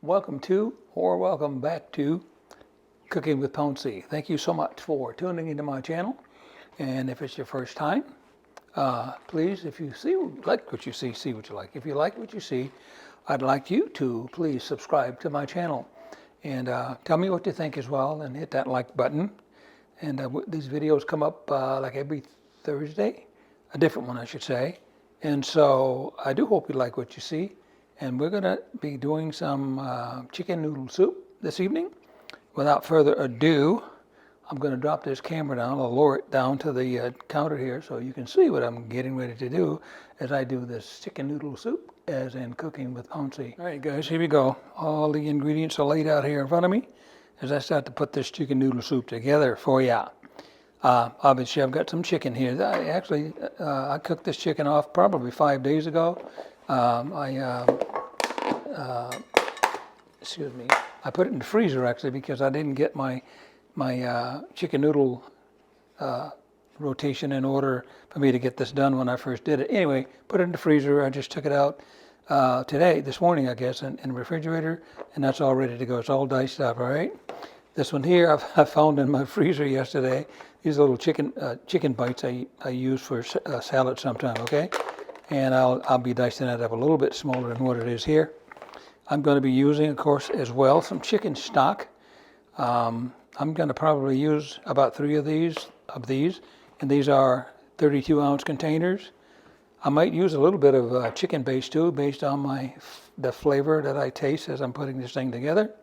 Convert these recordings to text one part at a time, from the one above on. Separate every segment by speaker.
Speaker 1: welcome to or welcome back to Cooking with Pouncy. Thank you so much for tuning into my channel. And if it's your first time, please, if you like what you see what you like. If you like what you see, I'd like you to please subscribe to my channel and tell me what you think as well, and hit that like button. And these videos come up like every Thursday, a different one I should say. And so I do hope you like what you see. And we're going to be doing some chicken noodle soup this evening. Without further ado, I'm going to drop this camera down. I'll lower it down to the counter here so you can see what I'm getting ready to do as I do this chicken noodle soup, as in Cooking with Pouncy. All right, guys, here we go. All the ingredients are laid out here in front of me as I start to put this chicken noodle soup together for you. Obviously, I've got some chicken here. I cooked this chicken off probably 5 days ago. Excuse me. I put it in the freezer actually because I didn't get my chicken noodle rotation in order for me to get this done when I first did it. Anyway, put it in the freezer. I just took it out this morning, I guess, in the refrigerator, and that's all ready to go. It's all diced up, all right? This one here I found in my freezer yesterday. These little chicken bites I use for salad sometime, okay? And I'll be dicing that up a little bit smaller than what it is here. I'm going to be using, of course, as well, some chicken stock. I'm going to probably use about 3 of these, and these are 32-ounce containers. I might use a little bit of chicken base too, based on the flavor that I taste as I'm putting this thing together.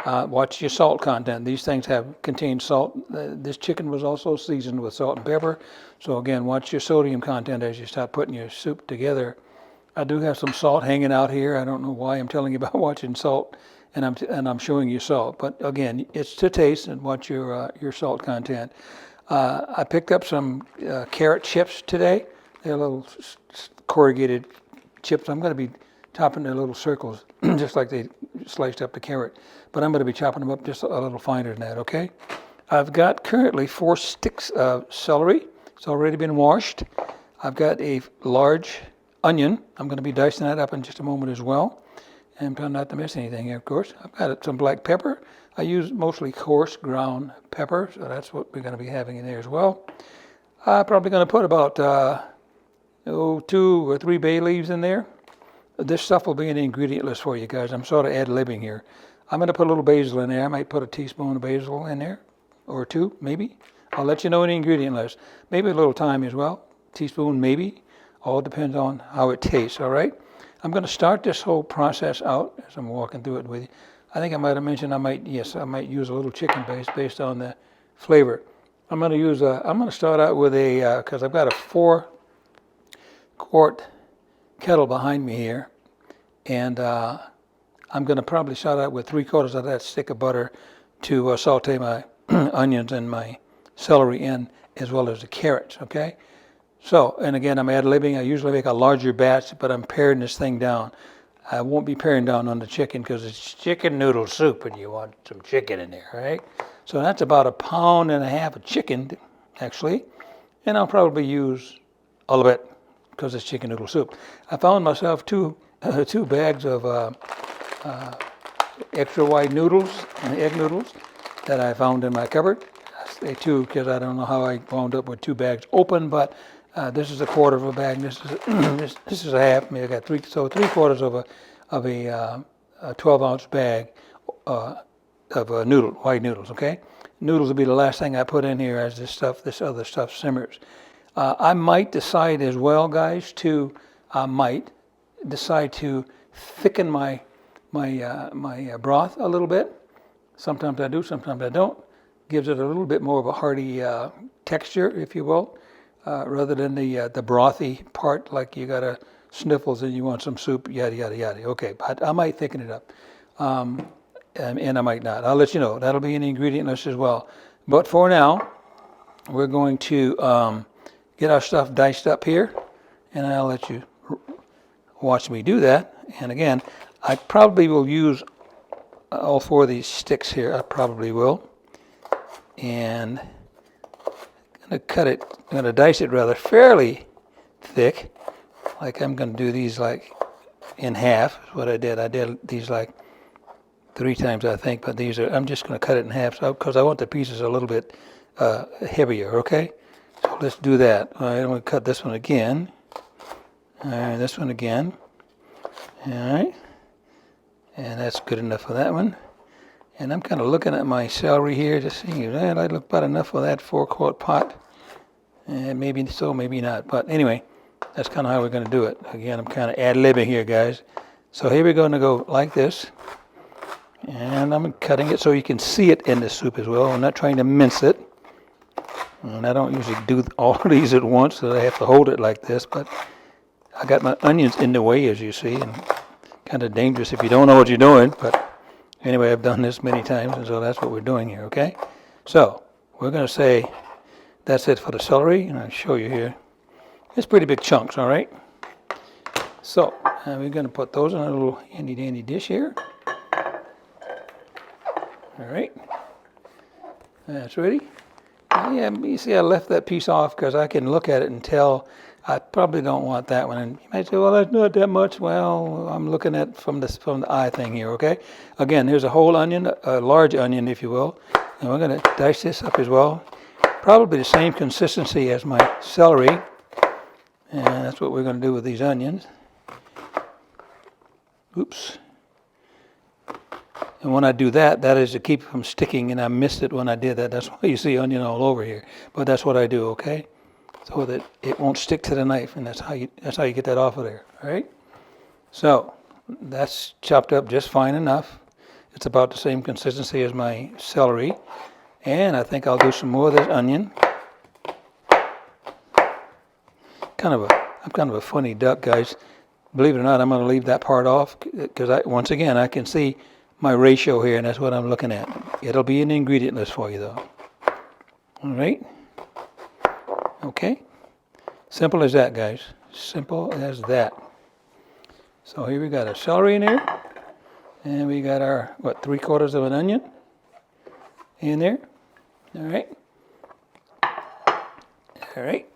Speaker 1: Watch your salt content. These things contain salt. This chicken was also seasoned with salt and pepper. So again, watch your sodium content as you start putting your soup together. I do have some salt hanging out here. I don't know why I'm telling you about watching salt, and I'm showing you salt. But again, it's to taste, and watch your salt content. I picked up some carrot chips today. They're little corrugated chips. I'm going to be chopping their little circles, just like they sliced up the carrot. But I'm going to be chopping them up just a little finer than that, okay? I've got currently 4 sticks of celery. It's already been washed. I've got a large onion. I'm going to be dicing that up in just a moment as well. And trying not to miss anything here, of course. I've got some black pepper. I use mostly coarse ground pepper, so that's what we're going to be having in there as well. I'm probably going to put about 2 or 3 bay leaves in there. This stuff will be in the ingredient list for you guys. I'm sort of ad-libbing here. I'm going to put a little basil in there. I might put a teaspoon of basil in there, or 2, maybe. I'll let you know in the ingredient list. Maybe a little thyme as well. Teaspoon, maybe. All depends on how it tastes, all right? I'm going to start this whole process out as I'm walking through it with you. I think I might have mentioned I might use a little chicken base based on the flavor. I'm going to start out with because I've got a 4-quart kettle behind me here, and I'm going to probably start out with 3/4 of that stick of butter to saute my onions and my celery in, as well as the carrots, okay? So, and again, I'm ad-libbing. I usually make a larger batch, but I'm paring this thing down. I won't be paring down on the chicken because it's chicken noodle soup and you want some chicken in there, right? So that's about 1.5 pounds of chicken, actually. And I'll probably use all of it because it's chicken noodle soup. I found myself two bags of extra wide noodles, egg noodles, that I found in my cupboard. I say 2 because I don't know how I wound up with 2 bags open, but this is 1/4 of a bag. This is a half. Maybe I got 3/4 of a 12-ounce bag of white noodles. Okay, noodles will be the last thing I put in here as this other stuff simmers. I might decide as well, guys, to thicken my broth a little bit. Sometimes I do, sometimes I don't. Gives it a little bit more of a hearty texture, if you will, rather than the brothy part, like you got sniffles and you want some soup, yada, yada, yada. Okay, but I might thicken it up, and I might not. I'll let you know. That'll be in the ingredient list as well. But for now, we're going to get our stuff diced up here, and I'll let you watch me do that. And again, I probably will use all 4 of these sticks here. I probably will. And I'm going to dice it rather fairly thick. Like I'm going to do these like in half is what I did. I did these like 3 times, I think, but these are, I'm just going to cut it in half because I want the pieces a little bit heavier, okay? So let's do that. All right, I'm going to cut this one again. All right, this one again. All right. And that's good enough for that one. And I'm kind of looking at my celery here to see, I look about enough for that 4-quart pot. And maybe so, maybe not. But anyway, that's kind of how we're going to do it. Again, I'm kind of ad-libbing here, guys. So here we're going to go like this. And I'm cutting it so you can see it in the soup as well. I'm not trying to mince it. And I don't usually do all of these at once, so I have to hold it like this. But I got my onions in the way, as you see, and kind of dangerous if you don't know what you're doing. But anyway, I've done this many times, and so that's what we're doing here, okay? So we're going to say that's it for the celery, and I'll show you here. It's pretty big chunks, all right? So we're going to put those in a little handy-dandy dish here. All right. That's ready. Yeah, you see I left that piece off because I can look at it and tell I probably don't want that one. And you might say, well, that's not that much. Well, I'm looking at from the eye thing here, okay? Again, there's a whole onion, a large onion, if you will. And we're going to dice this up as well. Probably the same consistency as my celery. And that's what we're going to do with these onions. Oops. And when I do that, that is to keep it from sticking, and I missed it when I did that. That's why you see onion all over here. But that's what I do, okay? So that it won't stick to the knife, and that's how you get that off of there, all right? So that's chopped up just fine enough. It's about the same consistency as my celery. And I think I'll do some more of this onion. I'm kind of a funny duck, guys. Believe it or not, I'm going to leave that part off because once again, I can see my ratio here, and that's what I'm looking at. It'll be in the ingredient list for you, though. All right. Okay. Simple as that, guys. Simple as that. So here we got our celery in there, and we got our 3/4 of an onion in there. All right. All right.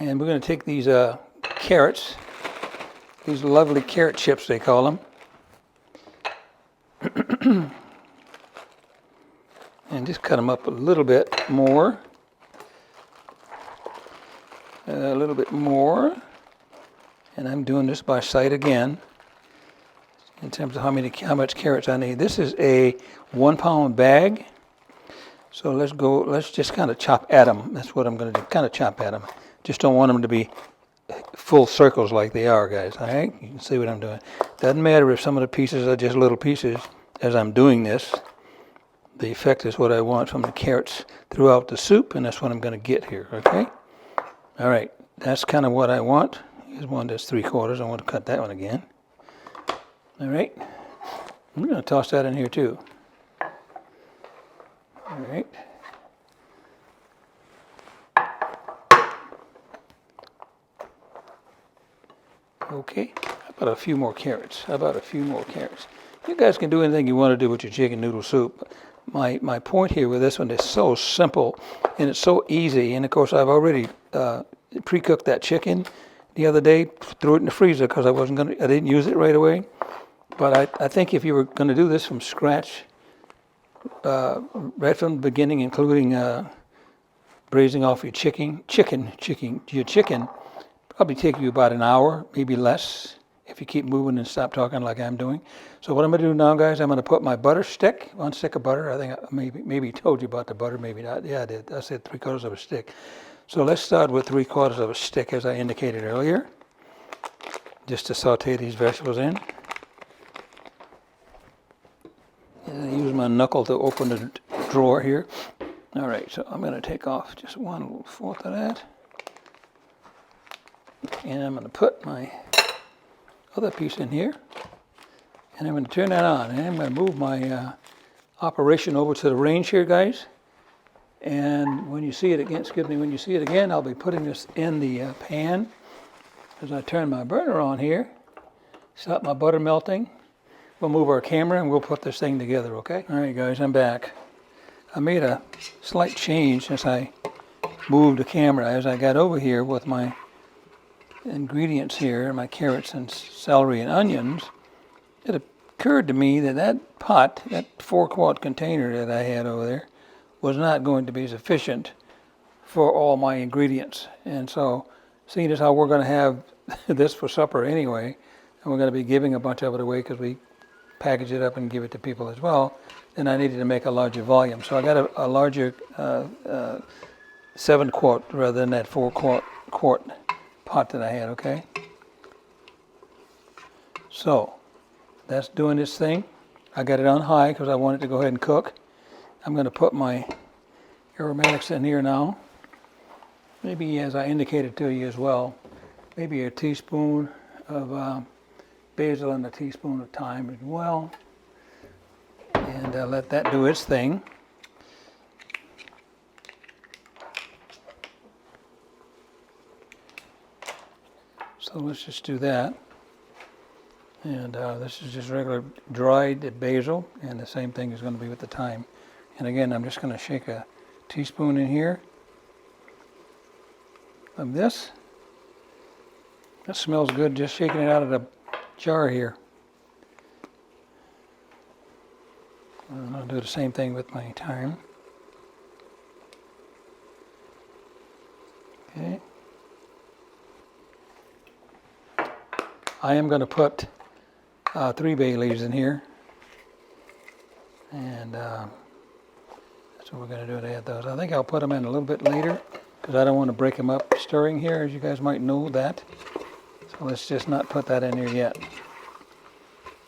Speaker 1: And we're going to take these carrots, these lovely carrot chips they call them. And just cut them up a little bit more. A little bit more. And I'm doing this by sight again in terms of how much carrots I need. This is a 1-pound bag. So let's just kind of chop at them. That's what I'm going to do, kind of chop at them. Just don't want them to be full circles like they are, guys, all right? You can see what I'm doing. Doesn't matter if some of the pieces are just little pieces as I'm doing this. The effect is what I want from the carrots throughout the soup, and that's what I'm going to get here, okay? All right, that's kind of what I want. Here's one that's 3/4. I want to cut that one again. All right. I'm going to toss that in here too. All right. Okay. How about a few more carrots? You guys can do anything you want to do with your chicken noodle soup. My point here with this one is so simple and it's so easy. And of course, I've already pre-cooked that chicken the other day, threw it in the freezer because I didn't use it right away. But I think if you were going to do this from scratch, right from the beginning, including braising off your chicken, probably take you about an hour, maybe less, if you keep moving and stop talking like I'm doing. So what I'm going to do now, guys, I'm going to put my butter stick, 1 stick of butter. I think I maybe told you about the butter, maybe not. Yeah, I did. I said 3/4 of a stick. So let's start with 3/4 of a stick, as I indicated earlier, just to saute these vegetables in. And I use my knuckle to open the drawer here. All right, so I'm going to take off just 1/4 of that. And I'm going to put my other piece in here. And I'm going to turn that on. And I'm going to move my operation over to the range here, guys. And when you see it again, I'll be putting this in the pan as I turn my burner on here. Stop my butter melting. We'll move our camera and we'll put this thing together, okay? All right, guys, I'm back. I made a slight change since I moved the camera as I got over here with my ingredients here, my carrots and celery and onions. Did a occurred to me that that pot, that 4-quart container that I had over there, was not going to be sufficient for all my ingredients. And so, seeing as how we're going to have this for supper anyway, and we're going to be giving a bunch of it away because we package it up and give it to people as well, then I needed to make a larger volume. So I got a larger 7-quart rather than that 4-quart pot that I had, okay? So that's doing its thing. I got it on high because I want it to go ahead and cook. I'm going to put my aromatics in here now. Maybe, as I indicated to you as well, maybe a teaspoon of basil and a teaspoon of thyme as well. And let that do its thing. So let's just do that. And this is just regular dried basil, and the same thing is going to be with the thyme. And again, I'm just going to shake a teaspoon in here of this. That smells good, just shaking it out of the jar here. And I'll do the same thing with my thyme. Okay. I am going to put 3 bay leaves in here, and that's what we're going to do to add those. I think I'll put them in a little bit later because I don't want to break them up stirring here, as you guys might know that. So let's just not put that in here yet.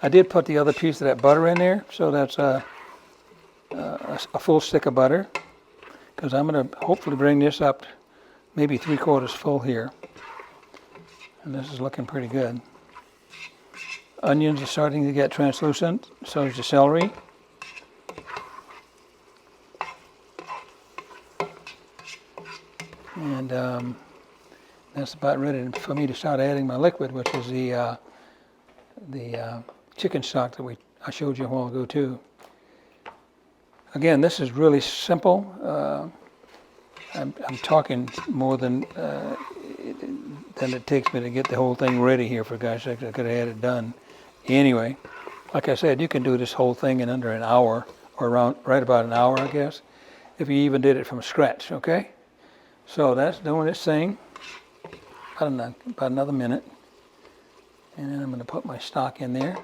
Speaker 1: I did put the other piece of that butter in there, so that's a full stick of butter, because I'm going to hopefully bring this up maybe 3/4 full here. And this is looking pretty good. Onions are starting to get translucent, so is the celery. And that's about ready for me to start adding my liquid, which is the chicken stock that I showed you a while ago too. Again, this is really simple. I'm talking more than it takes me to get the whole thing ready here. For gosh sakes, I could have had it done. Anyway, like I said, you can do this whole thing in under an hour, or around right about an hour, I guess, if you even did it from scratch, okay? So that's doing its thing. I don't know, about another minute. And then I'm going to put my stock in there.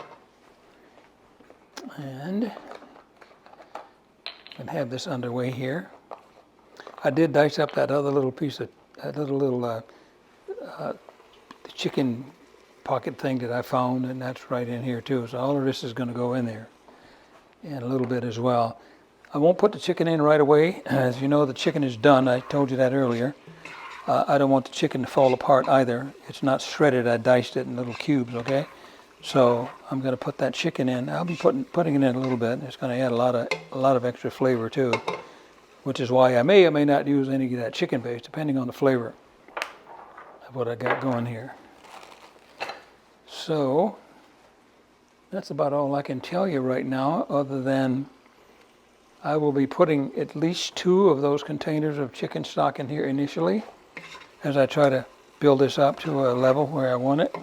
Speaker 1: And I can have this underway here. I did dice up that other little piece of, that little chicken pocket thing that I found, and that's right in here too. So all of this is going to go in there, and a little bit as well. I won't put the chicken in right away. As you know, the chicken is done. I told you that earlier. I don't want the chicken to fall apart either. It's not shredded. I diced it in little cubes, okay? So I'm going to put that chicken in. I'll be putting it in a little bit. It's going to add a lot of extra flavor too, which is why I may or may not use any of that chicken paste, depending on the flavor of what I got going here. So that's about all I can tell you right now, other than I will be putting at least 2 of those containers of chicken stock in here initially, as I try to build this up to a level where I want it.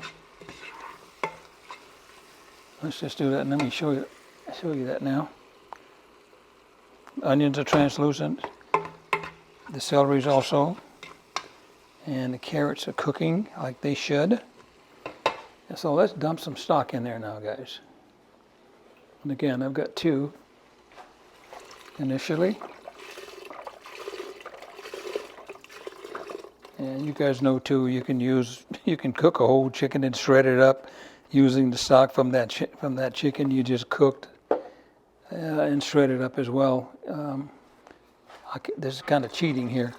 Speaker 1: Let's just do that, and let me show you that now. Onions are translucent. The celery's also, and the carrots are cooking like they should. And so let's dump some stock in there now, guys. And again, I've got 2 initially. And you guys know too, you can cook a whole chicken and shred it up using the stock from that chicken you just cooked, and shred it up as well. This is kind of cheating here,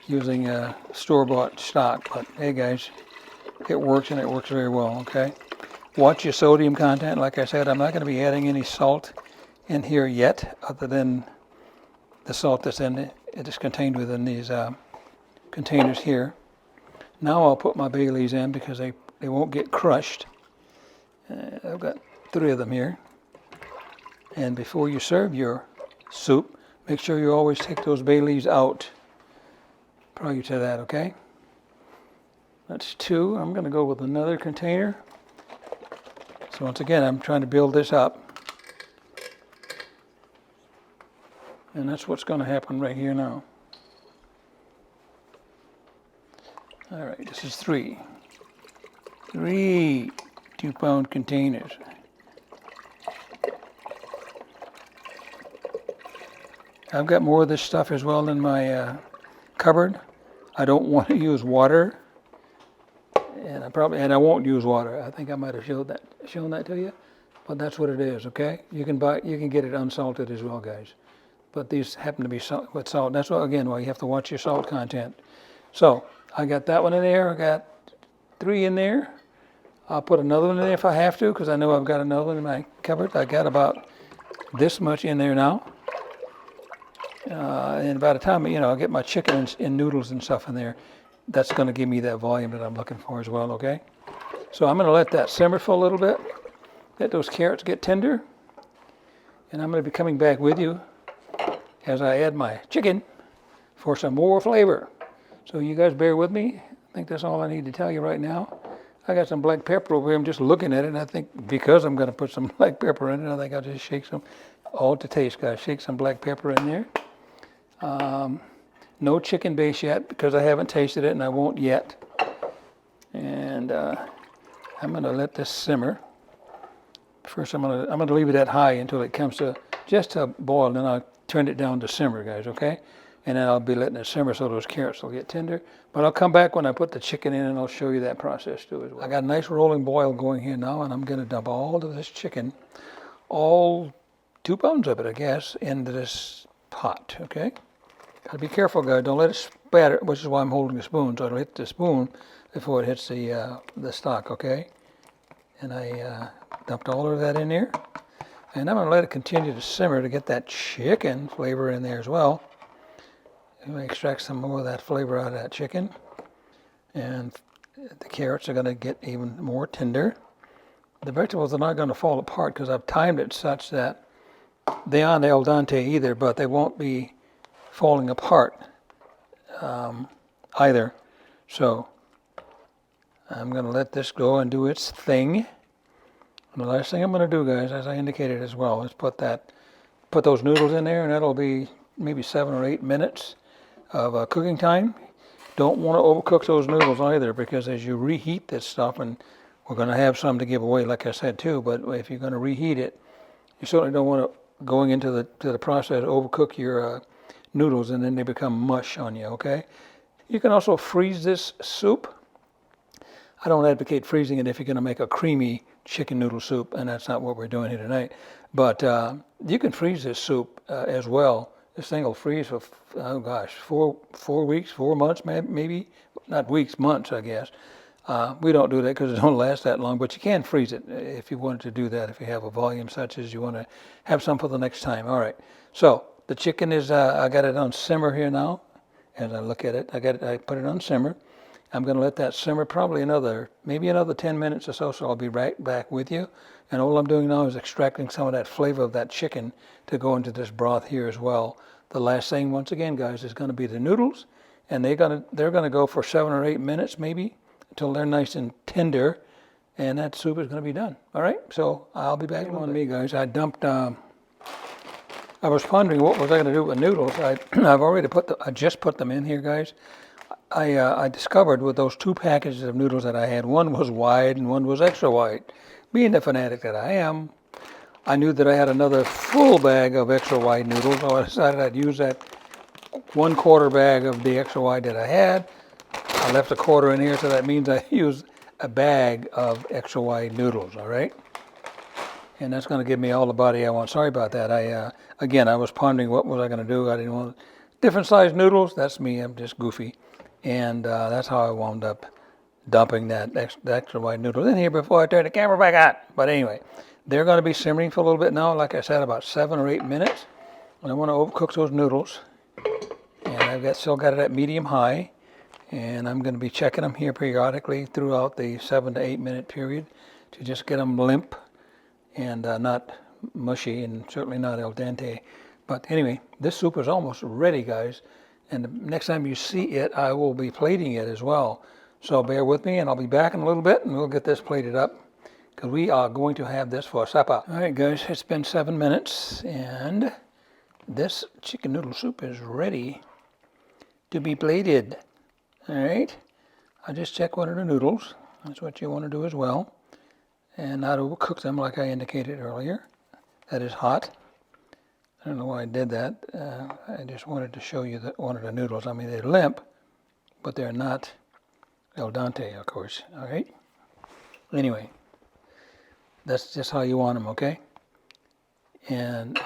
Speaker 1: using store-bought stock, but hey guys, it works, and it works very well, okay? Watch your sodium content. Like I said, I'm not going to be adding any salt in here yet, other than the salt that's in it. It is contained within these containers here. Now I'll put my bay leaves in because they won't get crushed. I've got 3 of them here. And before you serve your soup, make sure you always take those bay leaves out prior to that, okay? That's 2. I'm going to go with another container. So once again, I'm trying to build this up. And that's what's going to happen right here now. All right, this is three 2-pound containers. I've got more of this stuff as well in my cupboard. I don't want to use water, and I won't use water. I think I might have shown that to you, but that's what it is. Okay, you can get it unsalted as well, guys. But these happen to be with salt. That's why you have to watch your salt content. So I got that one in there. I got 3 in there. I'll put another one in there if I have to, because I know I've got another one in my cupboard. I got about this much in there now. And by the time, I'll get my chicken and noodles and stuff in there, that's going to give me that volume that I'm looking for as well, okay? So I'm going to let that simmer for a little bit, let those carrots get tender, and I'm going to be coming back with you as I add my chicken for some more flavor. So you guys bear with me. I think that's all I need to tell you right now. I got some black pepper over here. I'm just looking at it, and I think because I'm going to put some black pepper in it, I think I'll just shake some, all to taste, guys. Shake some black pepper in there. No chicken base yet because I haven't tasted it, and I won't yet. And I'm going to let this simmer. First, I'm going to leave it at high until it comes to just a boil, and then I'll turn it down to simmer, guys, okay? And then I'll be letting it simmer so those carrots will get tender. But I'll come back when I put the chicken in, and I'll show you that process too as well. I got a nice rolling boil going here now, and I'm going to dump all of this chicken, all 2 pounds of it, I guess, into this pot, okay? Got to be careful, guys. Don't let it spatter, which is why I'm holding the spoon, so it'll hit the spoon before it hits the stock, okay? And I dumped all of that in there. And I'm going to let it continue to simmer to get that chicken flavor in there as well. I'm going to extract some more of that flavor out of that chicken. And the carrots are going to get even more tender. The vegetables are not going to fall apart because I've timed it such that they aren't al dente either, but they won't be falling apart either. So I'm going to let this go and do its thing. And the last thing I'm going to do, guys, as I indicated as well, is put those noodles in there, and that'll be maybe 7 or 8 minutes of cooking time. Don't want to overcook those noodles either, because as you reheat this stuff, and we're going to have some to give away, like I said too, but if you're going to reheat it, you certainly don't want to, going into the process, overcook your noodles and then they become mush on you, okay? You can also freeze this soup. I don't advocate freezing it if you're going to make a creamy chicken noodle soup, and that's not what we're doing here tonight. But you can freeze this soup as well. This thing will freeze for, 4 weeks, 4 months, maybe. Not weeks, months, I guess. We don't do that because it don't last that long, but you can freeze it if you wanted to do that, if you have a volume such as you want to have some for the next time. All right. So the chicken is, I got it on simmer here now. As I look at it, I put it on simmer. I'm going to let that simmer probably maybe another 10 minutes or so I'll be right back with you. And all I'm doing now is extracting some of that flavor of that chicken to go into this broth here as well. The last thing, once again, guys, is going to be the noodles. And they're going to go for 7 or 8 minutes maybe until they're nice and tender. And that soup is going to be done. All right, so I'll be back on me, guys. I was pondering what was I going to do with the noodles. I've already I just put them in here, guys. I discovered with those 2 packages of noodles that I had, one was wide and one was extra wide. Being the fanatic that I am, I knew that I had another full bag of extra wide noodles, so I decided I'd use that 1/4 bag of the extra wide that I had. I left a quarter in here, so that means I used a bag of extra wide noodles, all right? And that's going to give me all the body I want. Sorry about that. I was pondering what was I going to do. I didn't want different sized noodles. That's me. I'm just goofy. And that's how I wound up dumping that extra wide noodles in here before I turn the camera back on. But anyway, they're going to be simmering for a little bit now. Like I said, about 7 or 8 minutes. And I want to overcook those noodles. And I've still got it at medium high. And I'm going to be checking them here periodically throughout the 7 to 8 minute period to just get them limp and not mushy and certainly not al dente. But anyway, this soup is almost ready, guys. And the next time you see it, I will be plating it as well. So bear with me, and I'll be back in a little bit, and we'll get this plated up. because we are going to have this for supper. All right, guys, it's been 7 minutes, and this chicken noodle soup is ready to be plated. All right, I just checked one of the noodles. That's what you want to do as well, and not overcook them like I indicated earlier. That is hot. I don't know why I did that. I just wanted to show you that one of the noodles. I mean, they're limp, but they're not al dente, of course. All right. Anyway, that's just how you want them, okay? And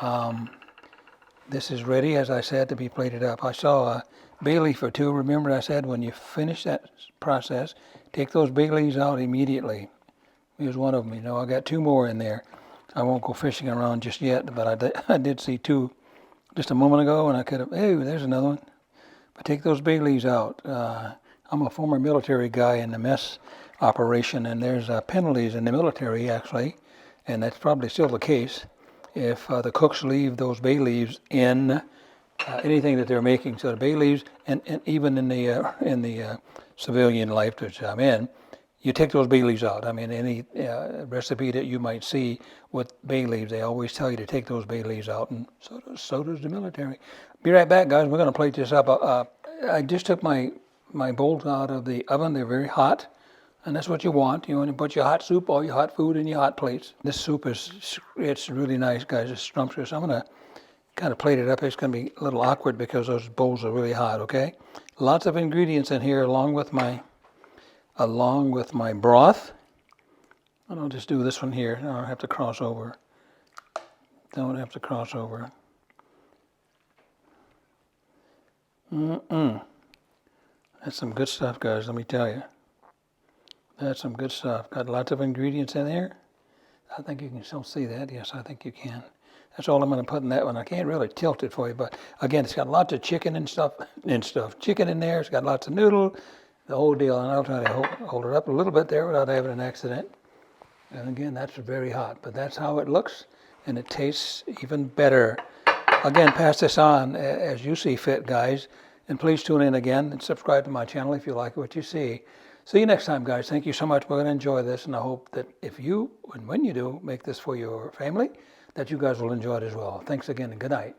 Speaker 1: this is ready, as I said, to be plated up. I saw a bay leaf or two. Remember, I said when you finish that process, take those bay leaves out immediately. Here's one of them. You know, I got 2 more in there. I won't go fishing around just yet, but I did see 2 just a moment ago, and I could have, hey, there's another one. But take those bay leaves out. I'm a former military guy in the mess operation, and there's penalties in the military, actually, and that's probably still the case, if the cooks leave those bay leaves in anything that they're making. So the bay leaves, and even in the civilian life which I'm in, you take those bay leaves out. I mean, any recipe that you might see with bay leaves, they always tell you to take those bay leaves out, and so does the military. Be right back, guys. We're going to plate this up. I just took my bowls out of the oven. They're very hot, and that's what you want. You want to put your hot soup, all your hot food in your hot plates. This soup it's really nice, guys. It's scrumptious. I'm going to kind of plate it up. It's going to be a little awkward because those bowls are really hot, okay? Lots of ingredients in here along with my broth. And I'll just do this one here. I don't have to cross over. Don't have to cross over. That's some good stuff, guys, let me tell you. That's some good stuff. Got lots of ingredients in there. I think you can still see that. Yes, I think you can. That's all I'm going to put in that one. I can't really tilt it for you, but again, it's got lots of chicken and stuff. Chicken in there. It's got lots of noodle. The whole deal, and I'll try to hold it up a little bit there without having an accident. And again, that's very hot, but that's how it looks, and it tastes even better. Again, pass this on as you see fit, guys, and please tune in again and subscribe to my channel if you like what you see. See you next time, guys. Thank you so much. We're going to enjoy this, and I hope that if you, and when you do, make this for your family, that you guys will enjoy it as well. Thanks again, and good night.